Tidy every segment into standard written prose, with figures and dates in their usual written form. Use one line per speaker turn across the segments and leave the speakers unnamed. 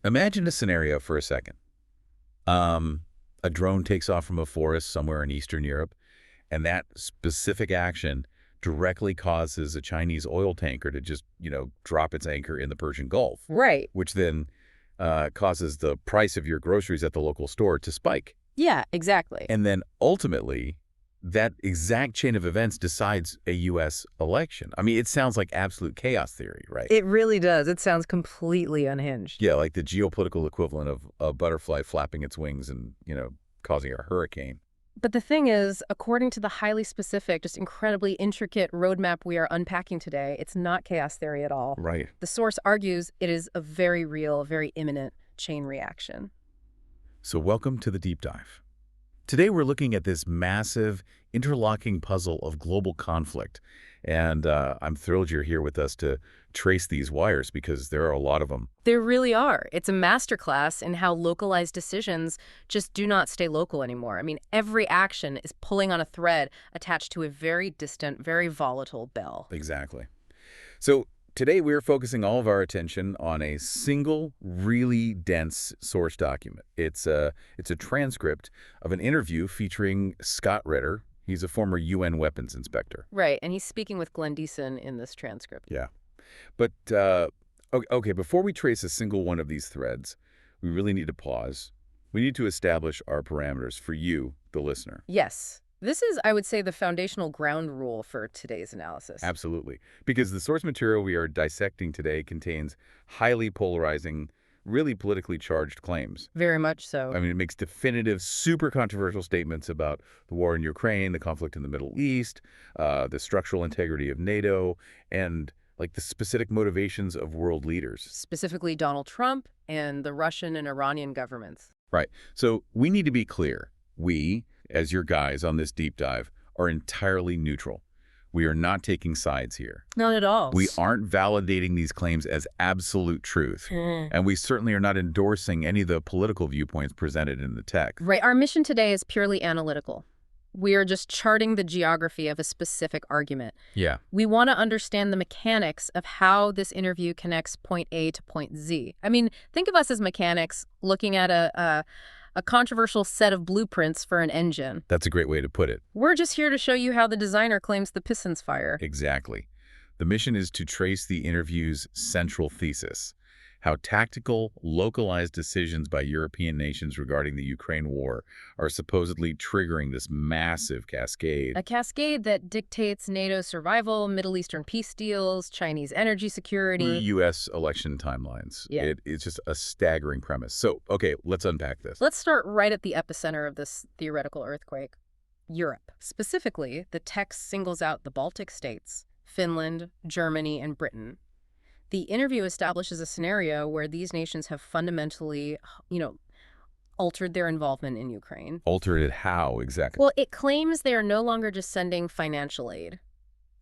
Imagine a scenario for a second. A drone takes off from a forest somewhere in Eastern Europe, and that specific action directly causes a Chinese oil tanker to just, drop its anchor in the Persian Gulf,
Right.
which then causes the price of your groceries at the local store to spike.
Yeah, exactly.
And then ultimately, that exact chain of events decides a U.S. election. I mean, it sounds like absolute chaos theory, right?
It really does. It sounds completely unhinged.
Yeah, like the geopolitical equivalent of a butterfly flapping its wings and, causing a hurricane.
But the thing is, according to the highly specific, just incredibly intricate roadmap we are unpacking today, it's not chaos theory at all.
Right.
The source argues it is a very real, very imminent chain reaction.
So welcome to the deep dive. Today we're looking at this massive, interlocking puzzle of global conflict. And I'm thrilled you're here with us to trace these wires because there are a lot of them.
There really are. It's a masterclass in how localized decisions just do not stay local anymore. I mean, every action is pulling on a thread attached to a very distant, very volatile bell.
Exactly. So today we're focusing all of our attention on a single, really dense source document. It's a transcript of an interview featuring Scott Ritter. He's a former UN weapons inspector.
Right, and he's speaking with Glenn Deason in this transcript.
Yeah. But, okay, before we trace a single one of these threads, we really need to pause. We need to establish our parameters for you, the listener.
Yes. This is, I would say, the foundational ground rule for today's analysis.
Absolutely. Because the source material we are dissecting today contains highly polarizing, really politically charged claims.
Very much so.
I mean, it makes definitive, super controversial statements about the war in Ukraine, the conflict in the Middle East, the structural integrity of NATO, and like the specific motivations of world leaders.
Specifically Donald Trump and the Russian and Iranian governments.
Right. So we need to be clear. We, as your guys on this deep dive, are entirely neutral. We are not taking sides here.
Not at all.
We aren't validating these claims as absolute truth. And we certainly are not endorsing any of the political viewpoints presented in the text.
Right. Our mission today is purely analytical. We are just charting the geography of a specific argument.
Yeah.
We want to understand the mechanics of how this interview connects point A to point Z. I mean, think of us as mechanics looking at a controversial set of blueprints for an engine.
That's a great way to put it.
We're just here to show you how the designer claims the pistons fire.
Exactly. The mission is to trace the interview's central thesis, how tactical, localized decisions by European nations regarding the Ukraine war are supposedly triggering this massive cascade.
A cascade that dictates NATO's survival, Middle Eastern peace deals, Chinese energy security.
U.S. election timelines.
Yeah.
It's just a staggering premise. So, okay, let's unpack this.
Let's start right at the epicenter of this theoretical earthquake, Europe. Specifically, the text singles out the Baltic states, Finland, Germany, and Britain. The interview establishes a scenario where these nations have fundamentally, altered their involvement in Ukraine.
Altered it how, exactly?
Well, it claims they are no longer just sending financial aid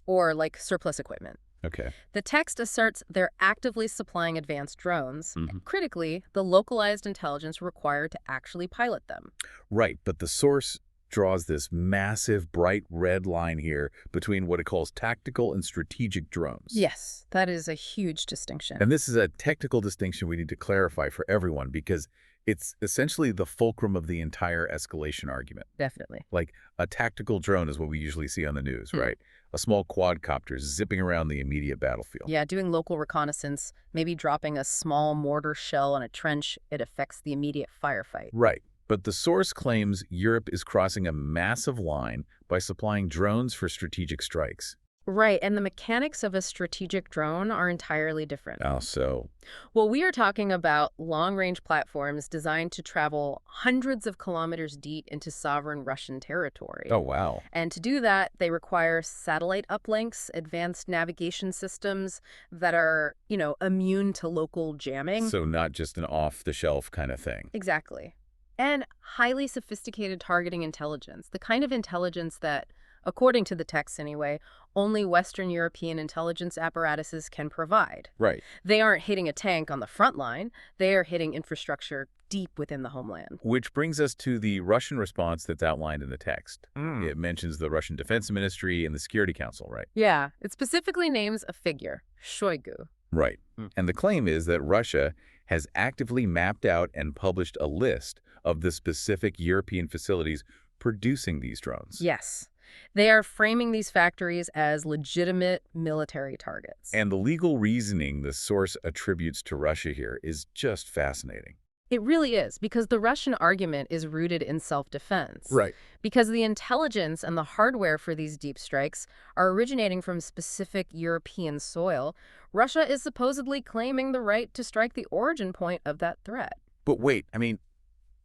or, surplus equipment.
Okay.
The text asserts they're actively supplying advanced drones,
Mhm.
and critically, the localized intelligence required to actually pilot them.
Right, but the source draws this massive, bright red line here between what it calls tactical and strategic drones.
Yes, that is a huge distinction.
And this is a technical distinction we need to clarify for everyone because it's essentially the fulcrum of the entire escalation argument.
Definitely.
Like a tactical drone is what we usually see on the news, right? A small quadcopter zipping around the immediate battlefield.
Yeah, doing local reconnaissance, maybe dropping a small mortar shell on a trench, it affects the immediate firefight.
Right. But the source claims Europe is crossing a massive line by supplying drones for strategic strikes.
Right, and the mechanics of a strategic drone are entirely different.
How so?
Well, we are talking about long-range platforms designed to travel hundreds of kilometers deep into sovereign Russian territory.
Oh, wow.
And to do that, they require satellite uplinks, advanced navigation systems that are, immune to local jamming.
So not just an off-the-shelf kind of thing.
Exactly. And highly sophisticated targeting intelligence, the kind of intelligence that according to the text anyway, only Western European intelligence apparatuses can provide.
Right.
They aren't hitting a tank on the front line, they are hitting infrastructure deep within the homeland.
Which brings us to the Russian response that's outlined in the text.
Mm.
It mentions the Russian Defense Ministry and the Security Council, right?
Yeah, it specifically names a figure, Shoigu.
Right. And the claim is that Russia has actively mapped out and published a list of the specific European facilities producing these drones.
Yes. They are framing these factories as legitimate military targets.
And the legal reasoning the source attributes to Russia here is just fascinating.
It really is, because the Russian argument is rooted in self-defense.
Right.
Because the intelligence and the hardware for these deep strikes are originating from specific European soil, Russia is supposedly claiming the right to strike the origin point of that threat.
But wait, I mean,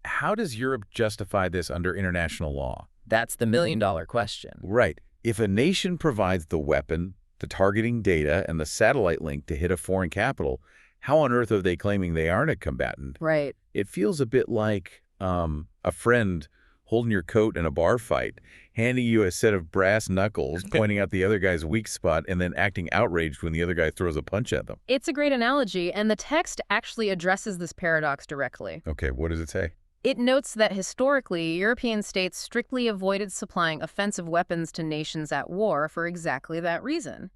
how does Europe justify this under international law?
That's the million-dollar question.
Right. If a nation provides the weapon, the targeting data, and the satellite link to hit a foreign capital, how on earth are they claiming they aren't a combatant?
Right.
It feels a bit like a friend holding your coat in a bar fight, handing you a set of brass knuckles, pointing out the other guy's weak spot, and then acting outraged when the other guy throws a punch at them.
It's a great analogy, and the text actually addresses this paradox directly.
Okay, what does it say?
It notes that historically, European states strictly avoided supplying offensive weapons to nations at war for exactly that reason,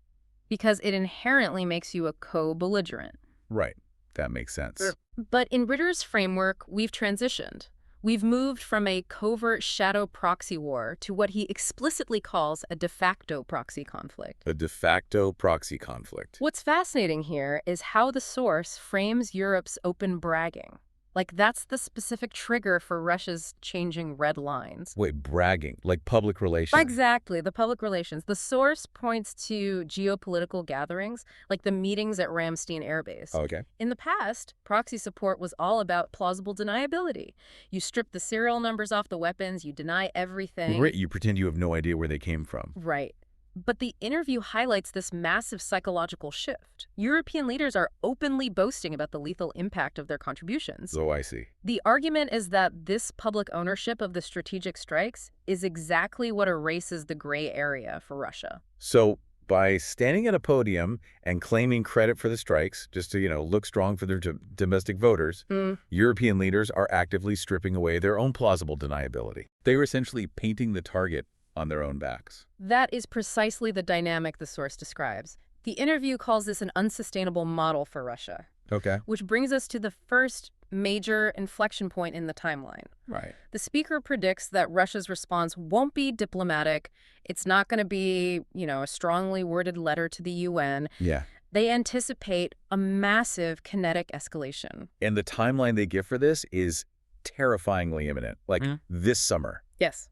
because it inherently makes you a co-belligerent.
Right. That makes sense.
Sure. But in Ritter's framework, we've transitioned. We've moved from a covert shadow proxy war to what he explicitly calls a de facto proxy conflict.
A de facto proxy conflict.
What's fascinating here is how the source frames Europe's open bragging. Like, that's the specific trigger for Russia's changing red lines.
Wait, bragging, like public relations?
Exactly, the public relations. The source points to geopolitical gatherings, like the meetings at Ramstein Air Base.
Okay.
In the past, proxy support was all about plausible deniability. You strip the serial numbers off the weapons, you deny everything.
Right, you pretend you have no idea where they came from.
Right. But the interview highlights this massive psychological shift. European leaders are openly boasting about the lethal impact of their contributions.
Oh, I see.
The argument is that this public ownership of the strategic strikes is exactly what erases the gray area for Russia.
So by standing at a podium and claiming credit for the strikes, just to, look strong for their domestic voters, European leaders are actively stripping away their own plausible deniability. They are essentially painting the target on their own backs.
That is precisely the dynamic the source describes. The interview calls this an unsustainable model for Russia.
Okay.
Which brings us to the first major inflection point in the timeline.
Right.
The speaker predicts that Russia's response won't be diplomatic. It's not going to be, a strongly worded letter to the UN.
Yeah.
They anticipate a massive kinetic escalation.
And the timeline they give for this is terrifyingly imminent, like this summer.
Yes.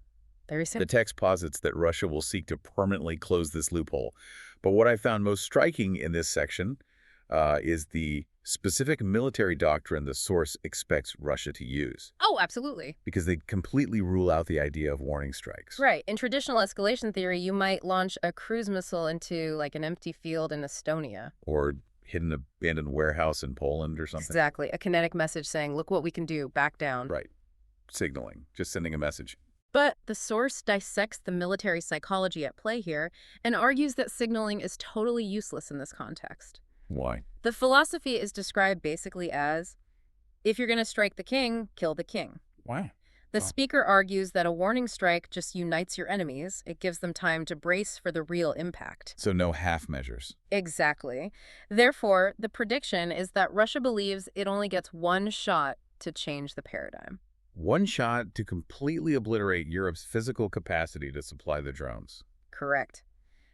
Very soon.
The text posits that Russia will seek to permanently close this loophole. But what I found most striking in this section is the specific military doctrine the source expects Russia to use.
Oh, absolutely.
Because they completely rule out the idea of warning strikes.
Right. In traditional escalation theory, you might launch a cruise missile into, like, an empty field in Estonia.
Or hit an abandoned warehouse in Poland or something.
Exactly. A kinetic message saying, look what we can do, back down.
Right. Signaling. Just sending a message.
But the source dissects the military psychology at play here and argues that signaling is totally useless in this context.
Why?
The philosophy is described basically as, if you're going to strike the king, kill the king.
Why?
The speaker argues that a warning strike just unites your enemies. It gives them time to brace for the real impact.
So no half measures.
Exactly. Therefore, the prediction is that Russia believes it only gets one shot to change the paradigm.
One shot to completely obliterate Europe's physical capacity to supply the drones.
Correct.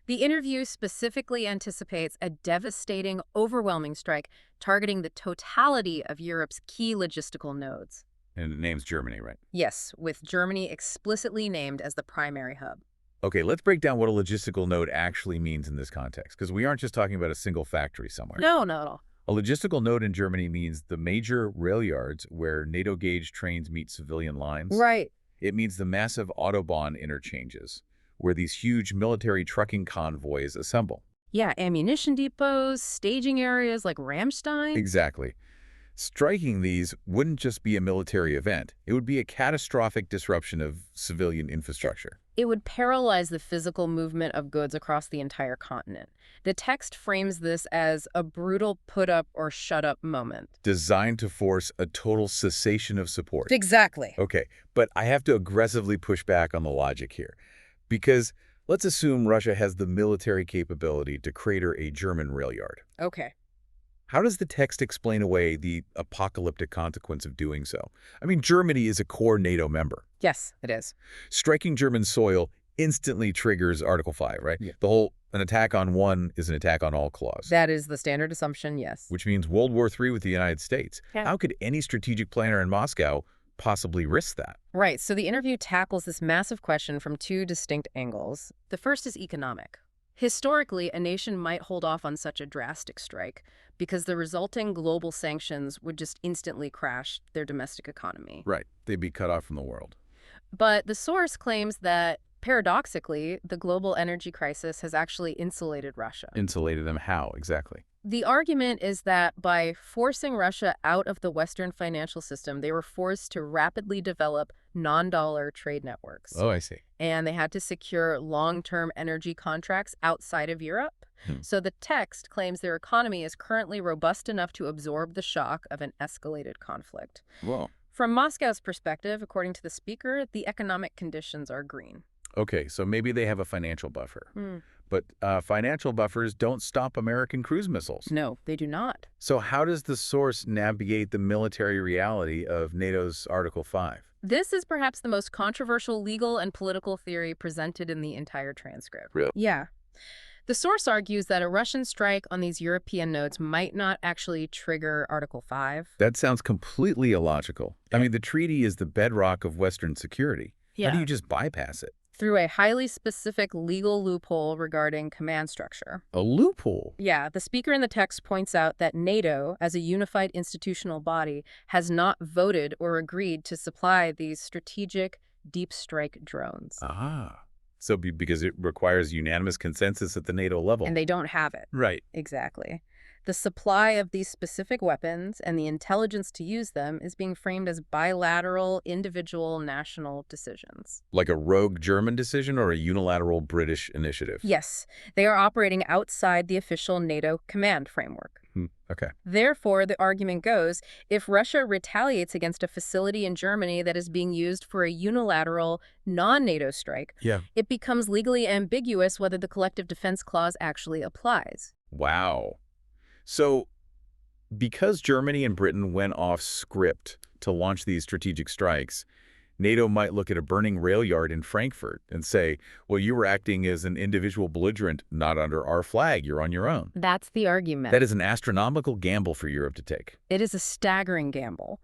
The interview specifically anticipates a devastating, overwhelming strike targeting the totality of Europe's key logistical nodes.
And it names Germany, right?
Yes, with Germany explicitly named as the primary hub.
Okay, let's break down what a logistical node actually means in this context, because we aren't just talking about a single factory somewhere.
No, not at all.
A logistical node in Germany means the major rail yards where NATO gauge trains meet civilian lines.
Right.
It means the massive Autobahn interchanges, where these huge military trucking convoys assemble.
Yeah, ammunition depots, staging areas like Ramstein.
Exactly. Striking these wouldn't just be a military event. It would be a catastrophic disruption of civilian infrastructure.
It would paralyze the physical movement of goods across the entire continent. The text frames this as a brutal put-up or shut-up moment.
Designed to force a total cessation of support.
Exactly.
Okay, but I have to aggressively push back on the logic here. Because let's assume Russia has the military capability to crater a German rail yard.
Okay.
How does the text explain away the apocalyptic consequence of doing so? I mean, Germany is a core NATO member.
Yes, it is.
Striking German soil instantly triggers Article 5, right?
Yeah.
The whole an attack on one is an attack on all clause.
That is the standard assumption, yes.
Which means World War III with the United States.
Yeah.
How could any strategic planner in Moscow possibly risk that?
Right, so the interview tackles this massive question from two distinct angles. The first is economic. Historically, a nation might hold off on such a drastic strike because the resulting global sanctions would just instantly crash their domestic economy.
Right. They'd be cut off from the world.
But the source claims that, paradoxically, the global energy crisis has actually insulated Russia.
Insulated them how, exactly?
The argument is that by forcing Russia out of the Western financial system, they were forced to rapidly develop non-dollar trade networks.
Oh, I see.
And they had to secure long-term energy contracts outside of Europe. So the text claims their economy is currently robust enough to absorb the shock of an escalated conflict.
Whoa.
From Moscow's perspective, according to the speaker, the economic conditions are green.
Okay, so maybe they have a financial buffer. But financial buffers don't stop American cruise missiles.
No, they do not.
So how does the source navigate the military reality of NATO's Article 5?
This is perhaps the most controversial legal and political theory presented in the entire transcript.
Really?
Yeah. The source argues that a Russian strike on these European nodes might not actually trigger Article 5.
That sounds completely illogical. I mean, the treaty is the bedrock of Western security. How do you just bypass it?
Through a highly specific legal loophole regarding command structure.
A loophole?
Yeah, the speaker in the text points out that NATO, as a unified institutional body, has not voted or agreed to supply these strategic deep strike drones.
Ah. So because it requires unanimous consensus at the NATO level.
And they don't have it.
Right.
Exactly. The supply of these specific weapons and the intelligence to use them is being framed as bilateral, individual, national decisions.
Like a rogue German decision or a unilateral British initiative?
Yes, they are operating outside the official NATO command framework.
Okay.
Therefore, the argument goes, if Russia retaliates against a facility in Germany that is being used for a unilateral, non-NATO strike, it becomes legally ambiguous whether the collective defense clause actually applies.
Wow. So, because Germany and Britain went off script to launch these strategic strikes, NATO might look at a burning rail yard in Frankfurt and say, well, you were acting as an individual belligerent, not under our flag. You're on your own.
That's the argument.
That is an astronomical gamble for Europe to take.
It is a staggering gamble.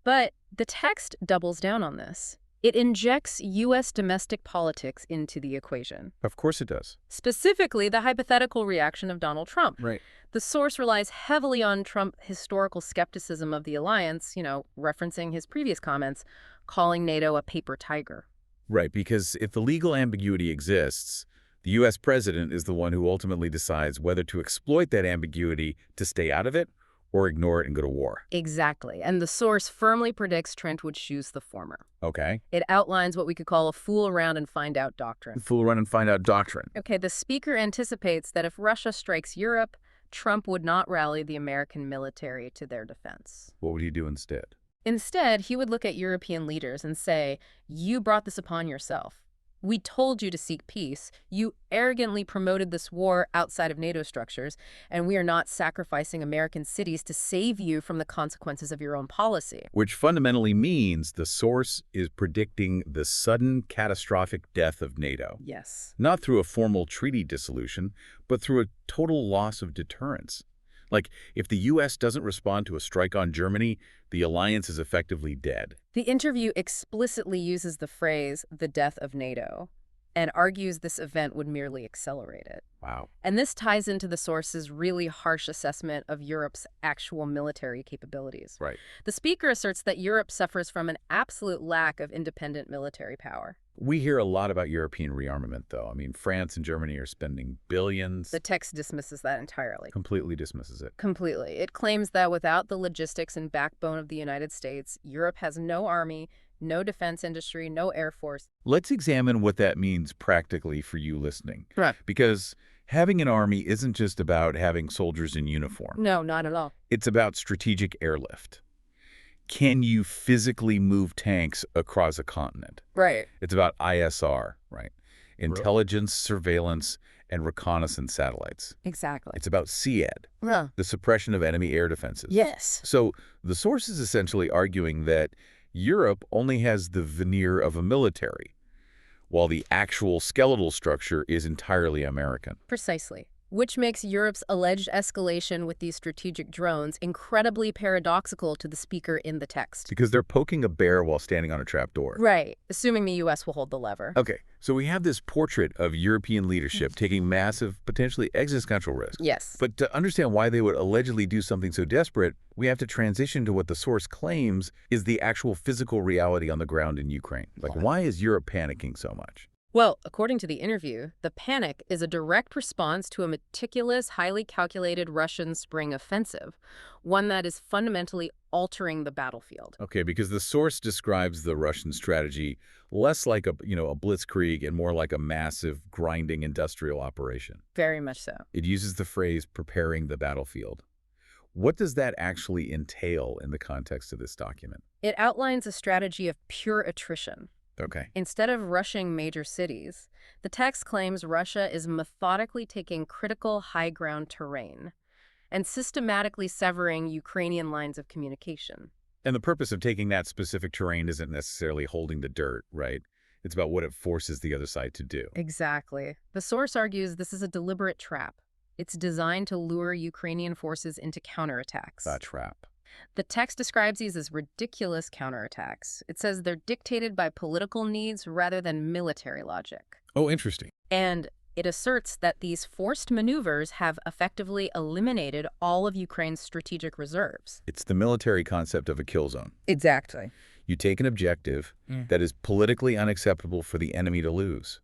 But the text doubles down on this. It injects U.S. domestic politics into the equation.
Of course it does.
Specifically, the hypothetical reaction of Donald Trump.
Right.
The source relies heavily on Trump's historical skepticism of the alliance, referencing his previous comments, calling NATO a paper tiger.
Right, because if the legal ambiguity exists, the U.S. president is the one who ultimately decides whether to exploit that ambiguity to stay out of it or ignore it and go to war.
Exactly. And the source firmly predicts Trent would choose the former.
Okay.
It outlines what we could call a fool around and find out doctrine.
Fool around and find out doctrine.
Okay, the speaker anticipates that if Russia strikes Europe, Trump would not rally the American military to their defense.
What would he do instead?
Instead, he would look at European leaders and say, you brought this upon yourself. We told you to seek peace. You arrogantly promoted this war outside of NATO structures, and we are not sacrificing American cities to save you from the consequences of your own policy.
Which fundamentally means the source is predicting the sudden catastrophic death of NATO.
Yes.
Not through a formal treaty dissolution, but through a total loss of deterrence. Like, if the U.S. doesn't respond to a strike on Germany, the alliance is effectively dead.
The interview explicitly uses the phrase, the death of NATO, and argues this event would merely accelerate it.
Wow.
And this ties into the source's really harsh assessment of Europe's actual military capabilities.
Right.
The speaker asserts that Europe suffers from an absolute lack of independent military power.
We hear a lot about European rearmament, though. I mean, France and Germany are spending billions.
The text dismisses that entirely.
Completely dismisses it.
Completely. It claims that without the logistics and backbone of the United States, Europe has no army, no defense industry, no air force.
Let's examine what that means practically for you listening.
Right.
Because having an army isn't just about having soldiers in uniform.
No, not at all.
It's about strategic airlift. Can you physically move tanks across a continent?
Right.
It's about ISR, right? Intelligence, surveillance, and reconnaissance satellites.
Exactly.
It's about SEAD,
Huh.
the suppression of enemy air defenses.
Yes.
So the source is essentially arguing that Europe only has the veneer of a military, while the actual skeletal structure is entirely American.
Precisely. Which makes Europe's alleged escalation with these strategic drones incredibly paradoxical to the speaker in the text.
Because they're poking a bear while standing on a trapdoor.
Right, assuming the U.S. will hold the lever.
Okay, so we have this portrait of European leadership taking massive, potentially existential risks.
Yes.
But to understand why they would allegedly do something so desperate, we have to transition to what the source claims is the actual physical reality on the ground in Ukraine. Like, why is Europe panicking so much?
Well, according to the interview, the panic is a direct response to a meticulous, highly calculated Russian spring offensive, one that is fundamentally altering the battlefield.
Okay, because the source describes the Russian strategy less like a blitzkrieg and more like a massive, grinding industrial operation.
Very much so.
It uses the phrase preparing the battlefield. What does that actually entail in the context of this document?
It outlines a strategy of pure attrition.
Okay.
Instead of rushing major cities, the text claims Russia is methodically taking critical high-ground terrain and systematically severing Ukrainian lines of communication.
And the purpose of taking that specific terrain isn't necessarily holding the dirt, right? It's about what it forces the other side to do.
Exactly. The source argues this is a deliberate trap. It's designed to lure Ukrainian forces into counterattacks.
A trap.
The text describes these as ridiculous counterattacks. It says they're dictated by political needs rather than military logic.
Oh, interesting.
And it asserts that these forced maneuvers have effectively eliminated all of Ukraine's strategic reserves.
It's the military concept of a kill zone.
Exactly.
You take an objective that is politically unacceptable for the enemy to lose,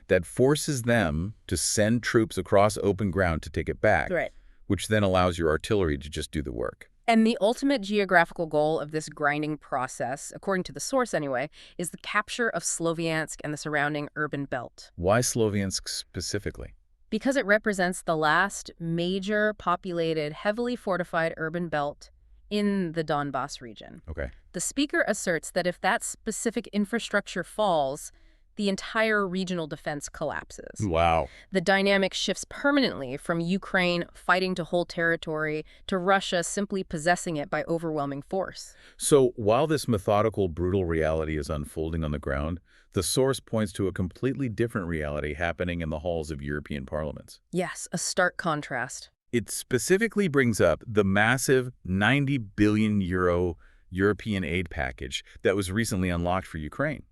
that forces them to send troops across open ground to take it back,
Right.
which then allows your artillery to just do the work.
And the ultimate geographical goal of this grinding process, according to the source anyway, is the capture of Sloviansk and the surrounding urban belt.
Why Sloviansk specifically?
Because it represents the last major populated, heavily fortified urban belt in the Donbas region.
Okay.
The speaker asserts that if that specific infrastructure falls, the entire regional defense collapses.
Wow.
The dynamic shifts permanently from Ukraine fighting to hold territory to Russia simply possessing it by overwhelming force.
So while this methodical, brutal reality is unfolding on the ground, the source points to a completely different reality happening in the halls of European parliaments.
Yes, a stark contrast.
It specifically brings up the massive 90 billion euro European aid package that was recently unlocked for Ukraine.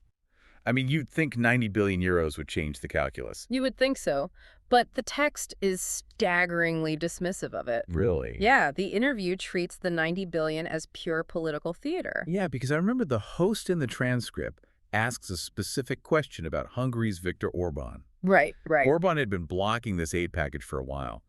I mean, you'd think 90 billion euros would change the calculus.
You would think so, but the text is staggeringly dismissive of it.
Really?
Yeah, the interview treats the 90 billion as pure political theater.
Yeah, because I remember the host in the transcript asks a specific question about Hungary's Viktor Orban.
Right.
Orban had been blocking this aid package for a while,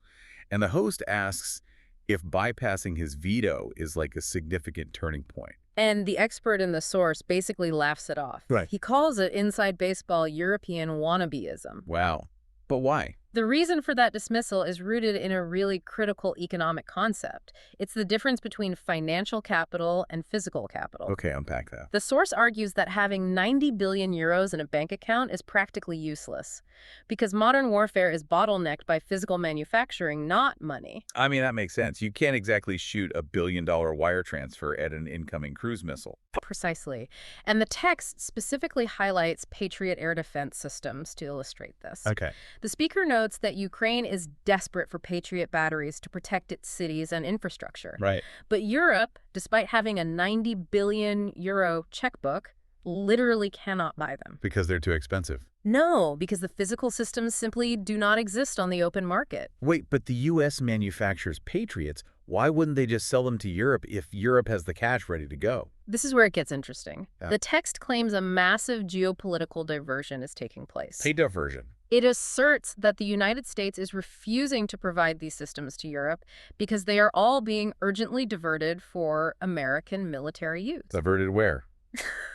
and the host asks if bypassing his veto is like a significant turning point.
And the expert in the source basically laughs it off.
Right.
He calls it inside baseball European wannabeism.
Wow. But why?
The reason for that dismissal is rooted in a really critical economic concept. It's the difference between financial capital and physical capital.
Okay, unpack that.
The source argues that having 90 billion euros in a bank account is practically useless because modern warfare is bottlenecked by physical manufacturing, not money.
I mean, that makes sense. You can't exactly shoot $1 billion wire transfer at an incoming cruise missile.
Precisely. And the text specifically highlights Patriot air defense systems to illustrate this.
Okay.
The speaker notes that Ukraine is desperate for Patriot batteries to protect its cities and infrastructure.
Right.
But Europe, despite having a 90 billion euro checkbook, literally cannot buy them.
Because they're too expensive.
No, because the physical systems simply do not exist on the open market.
Wait, but the U.S. manufactures Patriots. Why wouldn't they just sell them to Europe if Europe has the cash ready to go?
This is where it gets interesting.
Yeah.
The text claims a massive geopolitical diversion is taking place.
Pay diversion.
It asserts that the United States is refusing to provide these systems to Europe because they are all being urgently diverted for American military use.
Diverted where?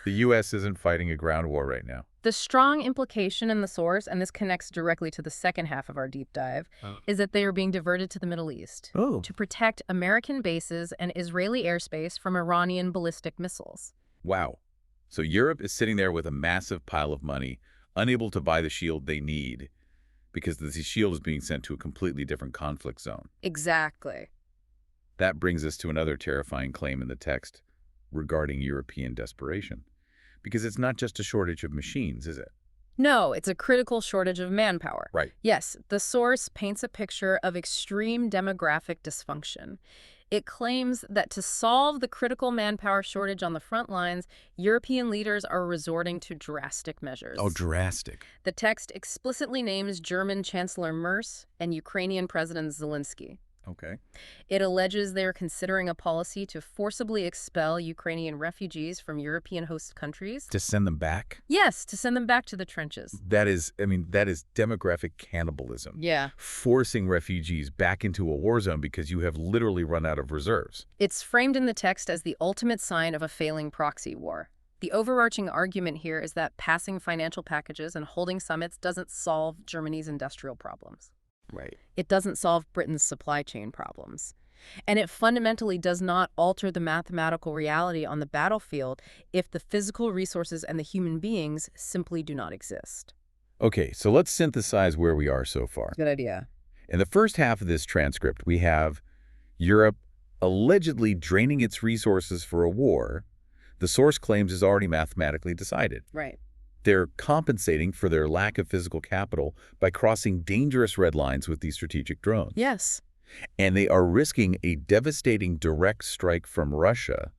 The U.S. isn't fighting a ground war right now.
The strong implication in the source, and this connects directly to the second half of our deep dive, is that they are being diverted to the Middle East to protect American bases and Israeli airspace from Iranian ballistic missiles.
Wow. So Europe is sitting there with a massive pile of money, unable to buy the shield they need because the shield is being sent to a completely different conflict zone.
Exactly.
That brings us to another terrifying claim in the text regarding European desperation. Because it's not just a shortage of machines, is it?
No, it's a critical shortage of manpower.
Right.
Yes, the source paints a picture of extreme demographic dysfunction. It claims that to solve the critical manpower shortage on the front lines, European leaders are resorting to drastic measures.
Oh, drastic.
The text explicitly names German Chancellor Merz and Ukrainian President Zelensky.
Okay.
It alleges they are considering a policy to forcibly expel Ukrainian refugees from European host countries.
To send them back?
Yes, to send them back to the trenches.
That is demographic cannibalism.
Yeah.
Forcing refugees back into a war zone because you have literally run out of reserves.
It's framed in the text as the ultimate sign of a failing proxy war. The overarching argument here is that passing financial packages and holding summits doesn't solve Germany's industrial problems.
Right.
It doesn't solve Britain's supply chain problems. And it fundamentally does not alter the mathematical reality on the battlefield if the physical resources and the human beings simply do not exist.
Okay, so let's synthesize where we are so far.
Good idea.
In the first half of this transcript, we have Europe allegedly draining its resources for a war the source claims is already mathematically decided.
Right.
They're compensating for their lack of physical capital by crossing dangerous red lines with these strategic drones.
Yes.
And they are risking a devastating direct strike from Russia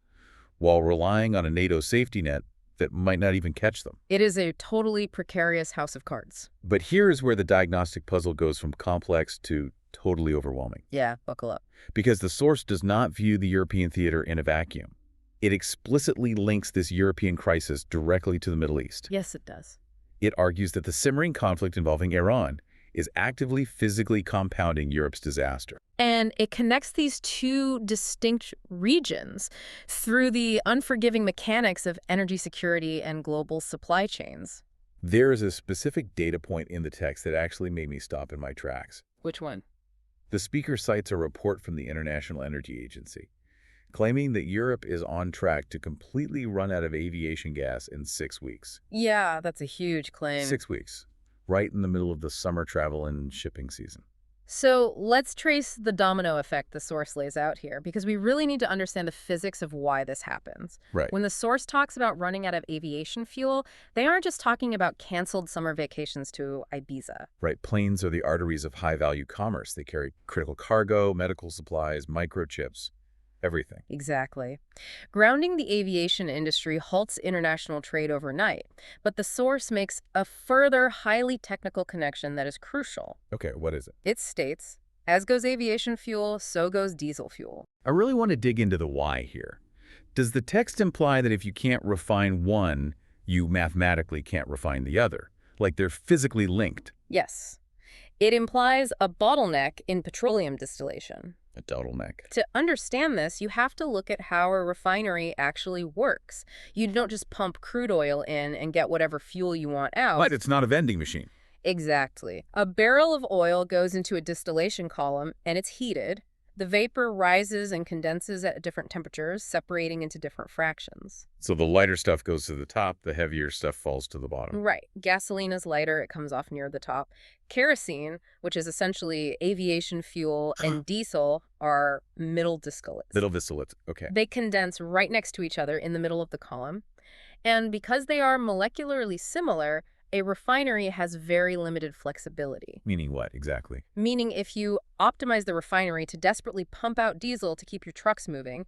while relying on a NATO safety net that might not even catch them.
It is a totally precarious house of cards.
But here is where the diagnostic puzzle goes from complex to totally overwhelming.
Yeah, buckle up.
Because the source does not view the European theater in a vacuum. It explicitly links this European crisis directly to the Middle East.
Yes, it does.
It argues that the simmering conflict involving Iran is actively physically compounding Europe's disaster.
And it connects these two distinct regions through the unforgiving mechanics of energy security and global supply chains.
There is a specific data point in the text that actually made me stop in my tracks.
Which one?
The speaker cites a report from the International Energy Agency, claiming that Europe is on track to completely run out of aviation gas in 6 weeks.
Yeah, that's a huge claim.
6 weeks, right in the middle of the summer travel and shipping season.
So let's trace the domino effect the source lays out here, because we really need to understand the physics of why this happens.
Right.
When the source talks about running out of aviation fuel, they aren't just talking about canceled summer vacations to Ibiza.
Right. Planes are the arteries of high-value commerce. They carry critical cargo, medical supplies, microchips. Everything.
Exactly. Grounding the aviation industry halts international trade overnight, but the source makes a further highly technical connection that is crucial.
Okay, what is it?
It states, as goes aviation fuel, so goes diesel fuel.
I really want to dig into the why here. Does the text imply that if you can't refine one, you mathematically can't refine the other? Like they're physically linked?
Yes. It implies a bottleneck in petroleum distillation.
A bottleneck.
To understand this, you have to look at how a refinery actually works. You don't just pump crude oil in and get whatever fuel you want out.
But it's not a vending machine.
Exactly. A barrel of oil goes into a distillation column and it's heated. The vapor rises and condenses at different temperatures, separating into different fractions.
So the lighter stuff goes to the top, the heavier stuff falls to the bottom.
Right. Gasoline is lighter, it comes off near the top. Kerosene, which is essentially aviation fuel, and diesel are middle distillates.
Middle distillates, okay.
They condense right next to each other in the middle of the column. And because they are molecularly similar, a refinery has very limited flexibility.
Meaning what, exactly?
Meaning if you optimize the refinery to desperately pump out diesel to keep your trucks moving,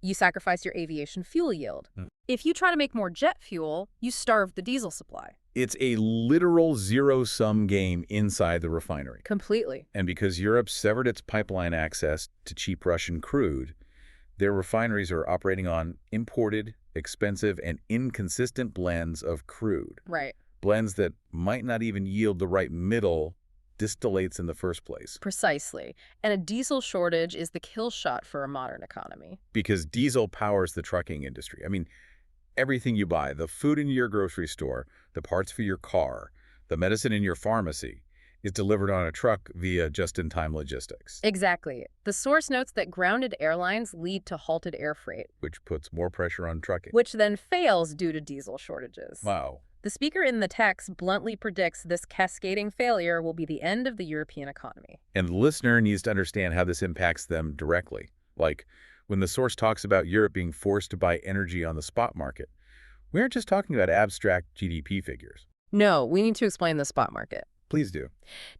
you sacrifice your aviation fuel yield. If you try to make more jet fuel, you starve the diesel supply.
It's a literal zero-sum game inside the refinery.
Completely.
And because Europe severed its pipeline access to cheap Russian crude, their refineries are operating on imported, expensive, and inconsistent blends of crude.
Right.
Blends that might not even yield the right middle distillates in the first place.
Precisely. And a diesel shortage is the kill shot for a modern economy.
Because diesel powers the trucking industry. I mean, everything you buy, the food in your grocery store, the parts for your car, the medicine in your pharmacy, is delivered on a truck via just-in-time logistics.
Exactly. The source notes that grounded airlines lead to halted air freight,
Which puts more pressure on trucking.
which then fails due to diesel shortages.
Wow.
The speaker in the text bluntly predicts this cascading failure will be the end of the European economy.
And the listener needs to understand how this impacts them directly. Like, when the source talks about Europe being forced to buy energy on the spot market, we aren't just talking about abstract GDP figures.
No, we need to explain the spot market.
Please do.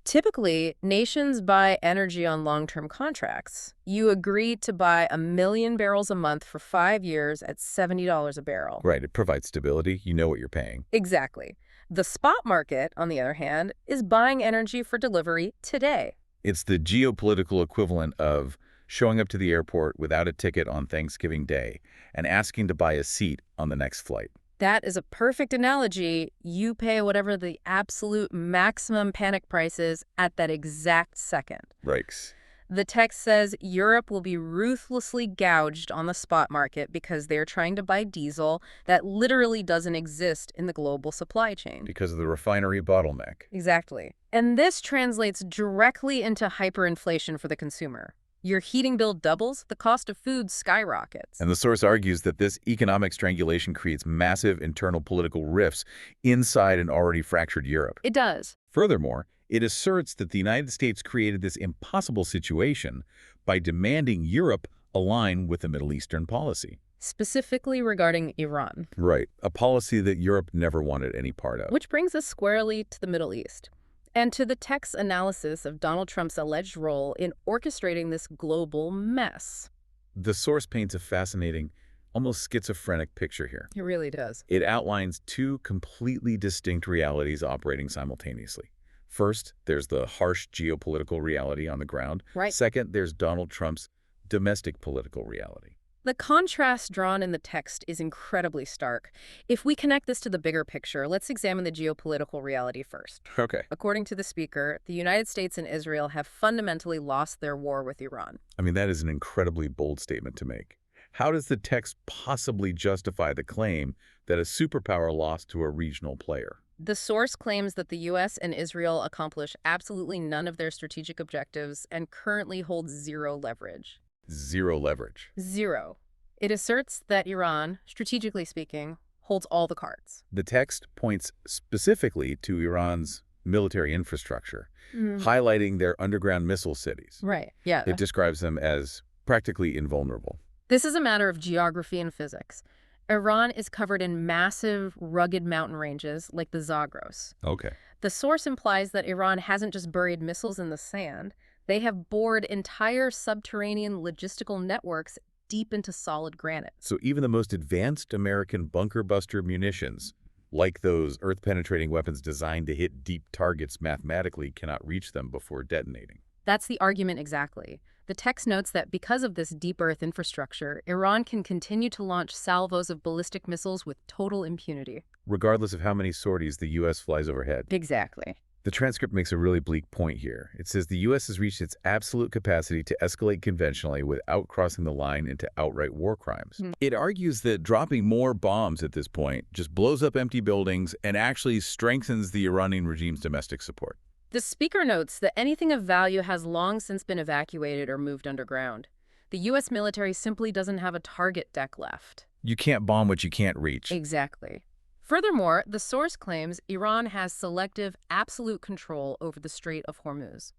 Typically, nations buy energy on long-term contracts. You agree to buy 1 million barrels a month for 5 years at $70 a barrel.
Right, it provides stability. You know what you're paying.
Exactly. The spot market, on the other hand, is buying energy for delivery today.
It's the geopolitical equivalent of showing up to the airport without a ticket on Thanksgiving Day and asking to buy a seat on the next flight.
That is a perfect analogy. You pay whatever the absolute maximum panic price is at that exact second.
Yikes.
The text says Europe will be ruthlessly gouged on the spot market because they're trying to buy diesel that literally doesn't exist in the global supply chain.
Because of the refinery bottleneck.
Exactly. And this translates directly into hyperinflation for the consumer. Your heating bill doubles, the cost of food skyrockets.
And the source argues that this economic strangulation creates massive internal political rifts inside an already fractured Europe.
It does.
Furthermore, it asserts that the United States created this impossible situation by demanding Europe align with the Middle Eastern policy.
Specifically regarding Iran.
Right, a policy that Europe never wanted any part of.
Which brings us squarely to the Middle East. And to the text's analysis of Donald Trump's alleged role in orchestrating this global mess.
The source paints a fascinating, almost schizophrenic picture here.
It really does.
It outlines two completely distinct realities operating simultaneously. First, there's the harsh geopolitical reality on the ground.
Right.
Second, there's Donald Trump's domestic political reality.
The contrast drawn in the text is incredibly stark. If we connect this to the bigger picture, let's examine the geopolitical reality first.
Okay.
According to the speaker, the United States and Israel have fundamentally lost their war with Iran.
I mean, that is an incredibly bold statement to make. How does the text possibly justify the claim that a superpower lost to a regional player?
The source claims that the U.S. and Israel accomplish absolutely none of their strategic objectives and currently hold zero leverage.
Zero leverage.
Zero. It asserts that Iran, strategically speaking, holds all the cards.
The text points specifically to Iran's military infrastructure, highlighting their underground missile cities.
Right, yeah.
It describes them as practically invulnerable.
This is a matter of geography and physics. Iran is covered in massive, rugged mountain ranges like the Zagros.
Okay.
The source implies that Iran hasn't just buried missiles in the sand. They have bored entire subterranean logistical networks deep into solid granite.
So even the most advanced American bunker buster munitions, like those earth-penetrating weapons designed to hit deep targets mathematically, cannot reach them before detonating.
That's the argument exactly. The text notes that because of this deep earth infrastructure, Iran can continue to launch salvos of ballistic missiles with total impunity.
Regardless of how many sorties the U.S. flies overhead.
Exactly.
The transcript makes a really bleak point here. It says the U.S. has reached its absolute capacity to escalate conventionally without crossing the line into outright war crimes. It argues that dropping more bombs at this point just blows up empty buildings and actually strengthens the Iranian regime's domestic support.
The speaker notes that anything of value has long since been evacuated or moved underground. The U.S. military simply doesn't have a target deck left.
You can't bomb what you can't reach.
Exactly. Furthermore, the source claims Iran has selective, absolute control over the Strait of Hormuz.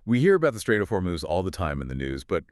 We hear about the Strait of Hormuz all the time in the news, but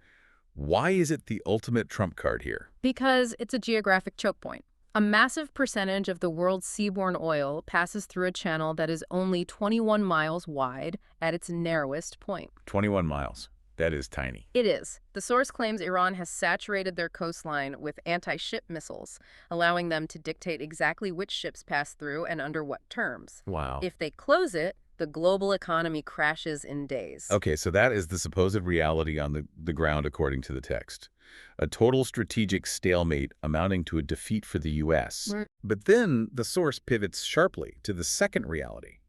why is it the ultimate trump card here?
Because it's a geographic choke point. A massive percentage of the world's seaborne oil passes through a channel that is only 21 miles wide at its narrowest point.
21 miles. That is tiny.
It is. The source claims Iran has saturated their coastline with anti-ship missiles, allowing them to dictate exactly which ships pass through and under what terms.
Wow.
If they close it, the global economy crashes in days.
Okay, so that is the supposed reality on the ground according to the text. A total strategic stalemate amounting to a defeat for the U.S.
Right.
But then the source pivots sharply to the second reality,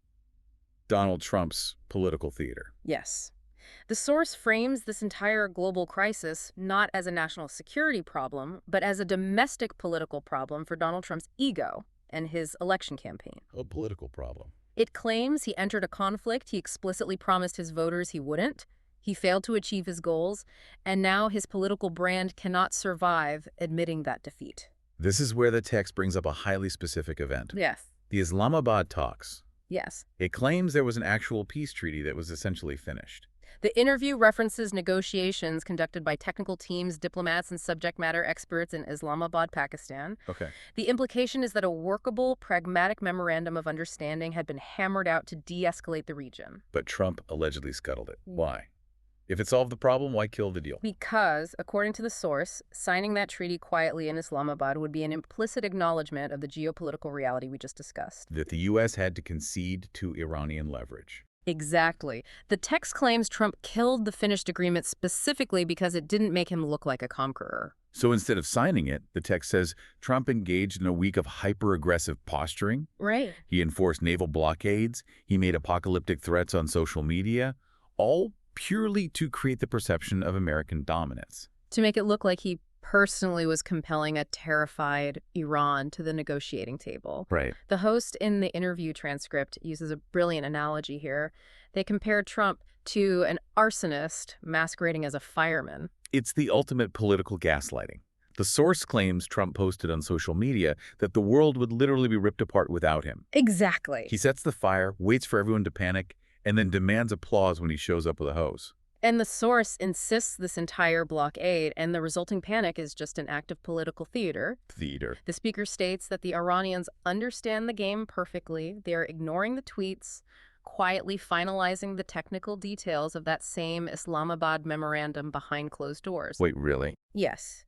Donald Trump's political theater.
Yes. The source frames this entire global crisis not as a national security problem, but as a domestic political problem for Donald Trump's ego and his election campaign.
A political problem.
It claims he entered a conflict he explicitly promised his voters he wouldn't. He failed to achieve his goals, and now his political brand cannot survive admitting that defeat.
This is where the text brings up a highly specific event.
Yes.
The Islamabad talks.
Yes.
It claims there was an actual peace treaty that was essentially finished.
The interview references negotiations conducted by technical teams, diplomats, and subject matter experts in Islamabad, Pakistan.
Okay.
The implication is that a workable, pragmatic memorandum of understanding had been hammered out to de-escalate the region.
But Trump allegedly scuttled it. Why? If it solved the problem, why kill the deal?
Because, according to the source, signing that treaty quietly in Islamabad would be an implicit acknowledgement of the geopolitical reality we just discussed.
That the U.S. had to concede to Iranian leverage.
Exactly. The text claims Trump killed the finished agreement specifically because it didn't make him look like a conqueror.
So instead of signing it, the text says Trump engaged in a week of hyper-aggressive posturing.
Right.
He enforced naval blockades. He made apocalyptic threats on social media, all purely to create the perception of American dominance.
To make it look like he personally was compelling a terrified Iran to the negotiating table.
Right.
The host in the interview transcript uses a brilliant analogy here. They compare Trump to an arsonist masquerading as a fireman.
It's the ultimate political gaslighting. The source claims Trump posted on social media that the world would literally be ripped apart without him.
Exactly.
He sets the fire, waits for everyone to panic, and then demands applause when he shows up with a hose.
And the source insists this entire blockade and the resulting panic is just an act of political theater. The speaker states that the Iranians understand the game perfectly. They are ignoring the tweets, quietly finalizing the technical details of that same Islamabad memorandum behind closed doors.
Wait, really?
Yes.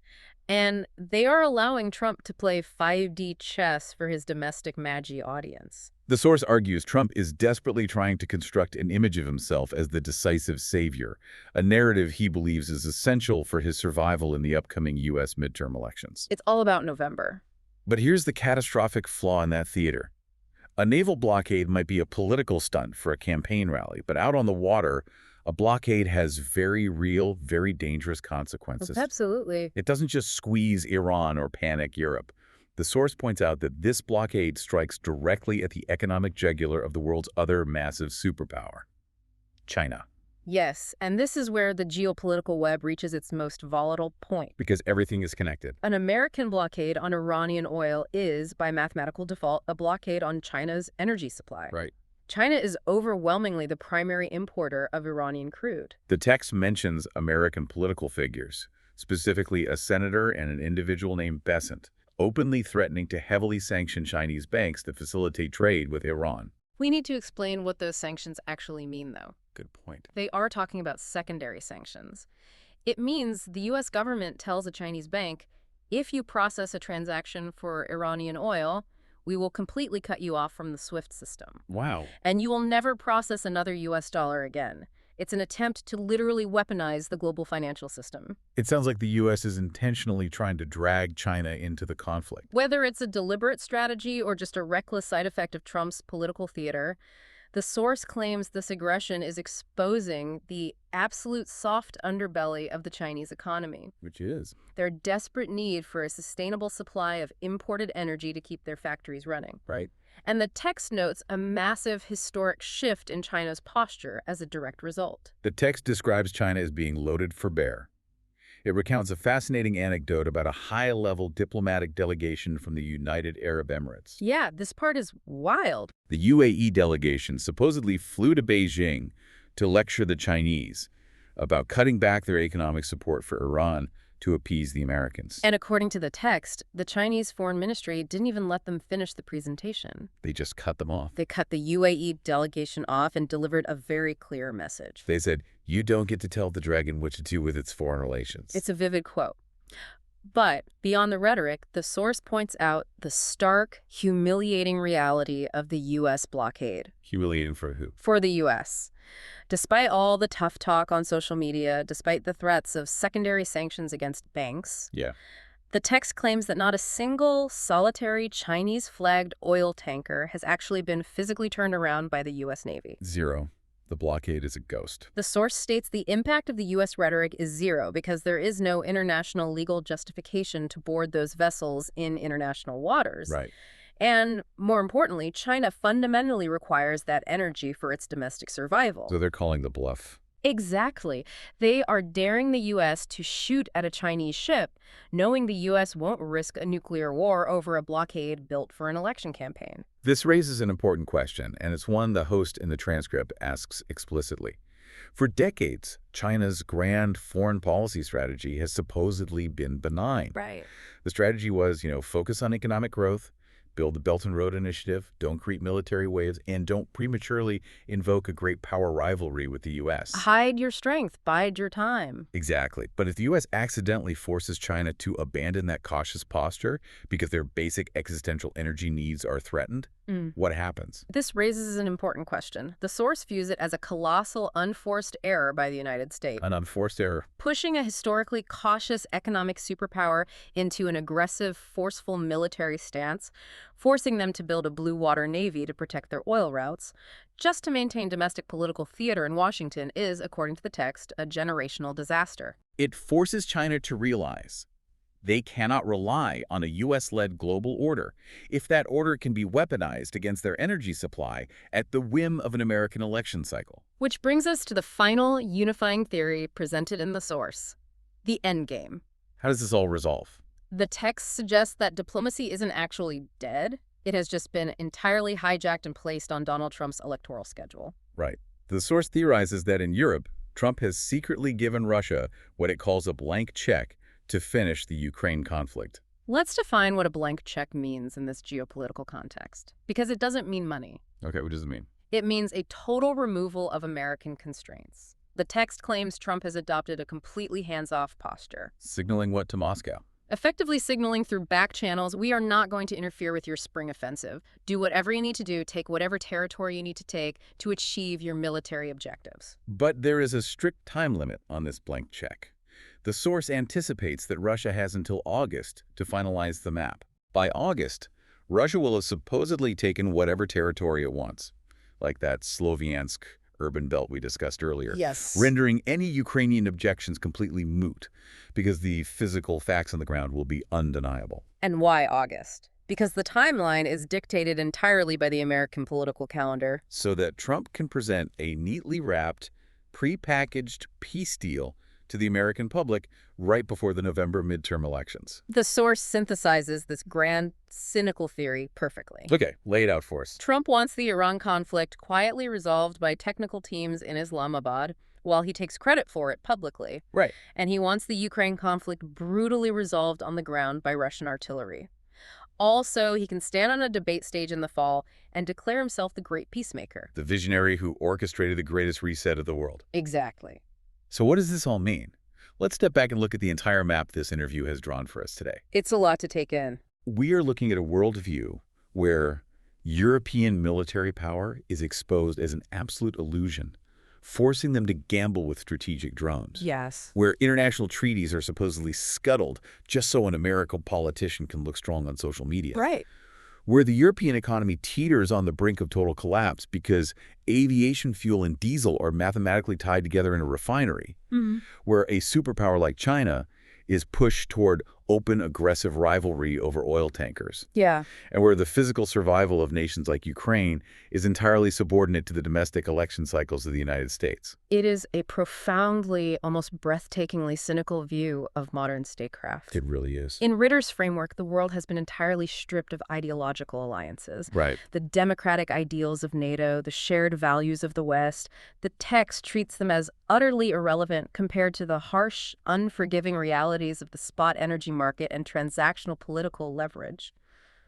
And they are allowing Trump to play 5D chess for his domestic Magi audience.
The source argues Trump is desperately trying to construct an image of himself as the decisive savior, a narrative he believes is essential for his survival in the upcoming U.S. midterm elections.
It's all about November.
But here's the catastrophic flaw in that theater. A naval blockade might be a political stunt for a campaign rally, but out on the water, a blockade has very real, very dangerous consequences.
Absolutely.
It doesn't just squeeze Iran or panic Europe. The source points out that this blockade strikes directly at the economic jugular of the world's other massive superpower, China.
Yes, and this is where the geopolitical web reaches its most volatile point.
Because everything is connected.
An American blockade on Iranian oil is, by mathematical default, a blockade on China's energy supply.
Right.
China is overwhelmingly the primary importer of Iranian crude.
The text mentions American political figures, specifically a senator and an individual named Besant, openly threatening to heavily sanction Chinese banks to facilitate trade with Iran.
We need to explain what those sanctions actually mean, though.
Good point.
They are talking about secondary sanctions. It means the U.S. government tells a Chinese bank, if you process a transaction for Iranian oil, we will completely cut you off from the SWIFT system.
Wow.
And you will never process another U.S. dollar again. It's an attempt to literally weaponize the global financial system.
It sounds like the U.S. is intentionally trying to drag China into the conflict.
Whether it's a deliberate strategy or just a reckless side effect of Trump's political theater, the source claims this aggression is exposing the absolute soft underbelly of the Chinese economy.
Which is?
Their desperate need for a sustainable supply of imported energy to keep their factories running.
Right.
And the text notes a massive historic shift in China's posture as a direct result.
The text describes China as being loaded for bear. It recounts a fascinating anecdote about a high-level diplomatic delegation from the United Arab Emirates.
Yeah, this part is wild.
The UAE delegation supposedly flew to Beijing to lecture the Chinese about cutting back their economic support for Iran to appease the Americans.
And according to the text, the Chinese Foreign Ministry didn't even let them finish the presentation.
They just cut them off.
They cut the UAE delegation off and delivered a very clear message.
They said, you don't get to tell the dragon what to do with its foreign relations.
It's a vivid quote. But beyond the rhetoric, the source points out the stark, humiliating reality of the U.S. blockade.
Humiliating for who?
For the U.S. Despite all the tough talk on social media, despite the threats of secondary sanctions against banks, the text claims that not a single solitary Chinese-flagged oil tanker has actually been physically turned around by the U.S. Navy.
Zero. The blockade is a ghost.
The source states the impact of the U.S. rhetoric is zero because there is no international legal justification to board those vessels in international waters.
Right.
And more importantly, China fundamentally requires that energy for its domestic survival.
So they're calling the bluff.
Exactly. They are daring the U.S. to shoot at a Chinese ship, knowing the U.S. won't risk a nuclear war over a blockade built for an election campaign.
This raises an important question, and it's one the host in the transcript asks explicitly. For decades, China's grand foreign policy strategy has supposedly been benign.
Right.
The strategy was, focus on economic growth, build the Belt and Road Initiative, don't create military waves, and don't prematurely invoke a great power rivalry with the U.S.
Hide your strength, bide your time.
Exactly. But if the U.S. accidentally forces China to abandon that cautious posture because their basic existential energy needs are threatened, what happens?
This raises an important question. The source views it as a colossal, unforced error by the United States.
An unforced error.
Pushing a historically cautious economic superpower into an aggressive, forceful military stance, forcing them to build a blue water navy to protect their oil routes, just to maintain domestic political theater in Washington is, according to the text, a generational disaster.
It forces China to realize they cannot rely on a U.S.-led global order if that order can be weaponized against their energy supply at the whim of an American election cycle.
Which brings us to the final unifying theory presented in the source, the endgame.
How does this all resolve?
The text suggests that diplomacy isn't actually dead. It has just been entirely hijacked and placed on Donald Trump's electoral schedule.
Right. The source theorizes that in Europe, Trump has secretly given Russia what it calls a blank check to finish the Ukraine conflict.
Let's define what a blank check means in this geopolitical context, because it doesn't mean money.
Okay, what does it mean?
It means a total removal of American constraints. The text claims Trump has adopted a completely hands-off posture.
Signaling what to Moscow?
Effectively signaling through back channels, we are not going to interfere with your spring offensive. Do whatever you need to do, take whatever territory you need to take to achieve your military objectives.
But there is a strict time limit on this blank check. The source anticipates that Russia has until August to finalize the map. By August, Russia will have supposedly taken whatever territory it wants, like that Sloviansk urban belt we discussed earlier, rendering any Ukrainian objections completely moot because the physical facts on the ground will be undeniable.
And why August? Because the timeline is dictated entirely by the American political calendar.
So that Trump can present a neatly wrapped, prepackaged peace deal to the American public right before the November midterm elections.
The source synthesizes this grand, cynical theory perfectly.
Okay, lay it out for us.
Trump wants the Iran conflict quietly resolved by technical teams in Islamabad, while he takes credit for it publicly.
Right.
And he wants the Ukraine conflict brutally resolved on the ground by Russian artillery. Also, he can stand on a debate stage in the fall and declare himself the great peacemaker.
The visionary who orchestrated the greatest reset of the world.
Exactly.
So what does this all mean? Let's step back and look at the entire map this interview has drawn for us today.
It's a lot to take in.
We are looking at a worldview where European military power is exposed as an absolute illusion, forcing them to gamble with strategic drones.
Yes.
Where international treaties are supposedly scuttled just so an American politician can look strong on social media.
Right.
Where the European economy teeters on the brink of total collapse because aviation fuel and diesel are mathematically tied together in a refinery. Where a superpower like China is pushed toward open, aggressive rivalry over oil tankers,
Yeah.
and where the physical survival of nations like Ukraine is entirely subordinate to the domestic election cycles of the United States.
It is a profoundly, almost breathtakingly cynical view of modern statecraft.
It really is.
In Ritter's framework, the world has been entirely stripped of ideological alliances.
Right.
The democratic ideals of NATO, the shared values of the West, the text treats them as utterly irrelevant compared to the harsh, unforgiving realities of the spot energy market and transactional political leverage.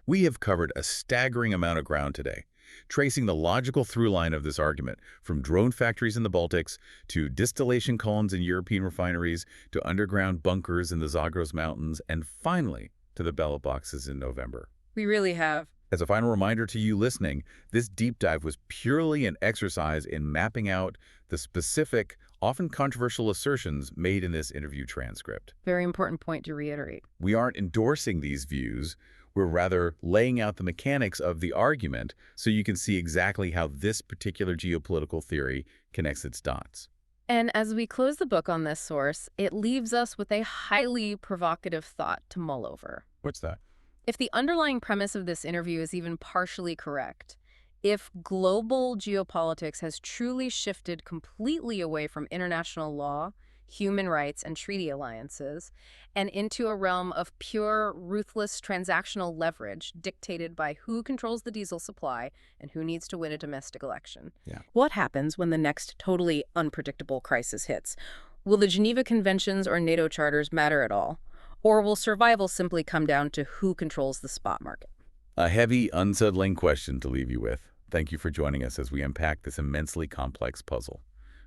We have covered a staggering amount of ground today, tracing the logical through line of this argument, from drone factories in the Baltics to distillation columns in European refineries to underground bunkers in the Zagros Mountains, and finally to the ballot boxes in November.
We really have.
As a final reminder to you listening, this deep dive was purely an exercise in mapping out the specific, often controversial assertions made in this interview transcript.
Very important point to reiterate.
We aren't endorsing these views. We're rather laying out the mechanics of the argument so you can see exactly how this particular geopolitical theory connects its dots.
And as we close the book on this source, it leaves us with a highly provocative thought to mull over.
What's that?
If the underlying premise of this interview is even partially correct, if global geopolitics has truly shifted completely away from international law, human rights, and treaty alliances, and into a realm of pure, ruthless transactional leverage dictated by who controls the diesel supply and who needs to win a domestic election. What happens when the next totally unpredictable crisis hits? Will the Geneva Conventions or NATO charters matter at all? Or will survival simply come down to who controls the spot market?
A heavy, unsettling question to leave you with. Thank you for joining us as we unpack this immensely complex puzzle.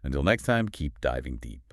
Until next time, keep diving deep.